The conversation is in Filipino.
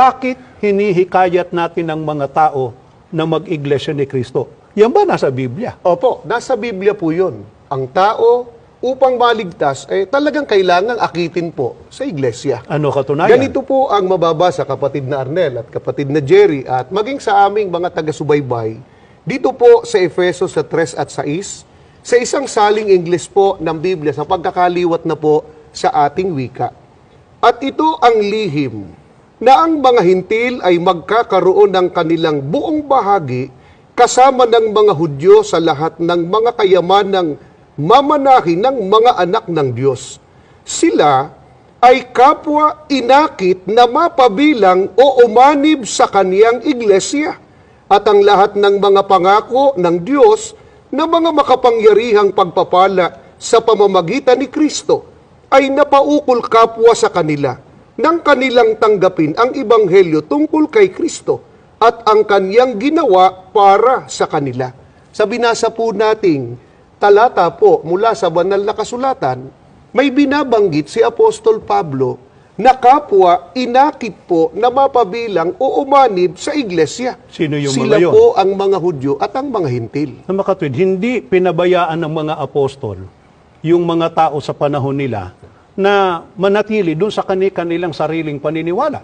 Bakit hinihikayat natin ang mga tao na mag-iglesia ni Kristo? Yan ba nasa Biblia? Opo, nasa Biblia po yun. Ang tao, upang maligtas, talagang kailangang akitin po sa iglesia. Ano katunayan? Ganito po ang mababasa, kapatid na Arnel at kapatid na Jerry, at maging sa aming mga taga-subaybay, dito po sa Efesos sa 3 at 6, sa isang saling Ingles po ng Biblia, sa pagkakaliwat na po sa ating wika. At ito ang lihim, na ang mga hintil ay magkakaroon ng kanilang buong bahagi kasama ng mga Hudyo sa lahat ng mga kayamanang mamanahin ng mga anak ng Diyos. Sila ay kapwa inakit na mapabilang o umanib sa kaniyang iglesia at ang lahat ng mga pangako ng Diyos na mga makapangyarihang pagpapala sa pamamagitan ni Kristo ay napaukol kapwa sa kanila nang kanilang tanggapin ang ebanghelyo tungkol kay Kristo at ang kaniyang ginawa para sa kanila. Sa binasa po nating talata po mula sa banal na kasulatan, may binabanggit si Apostol Pablo na kapwa inakit po na mapabilang o umanib sa iglesia. Sino yung Sila mga yun? po ang mga Hudyo at ang mga Hintil. Sa makatwid, hindi pinabayaan ng mga apostol yung mga tao sa panahon nila na manatili doon sa kanilang sariling paniniwala.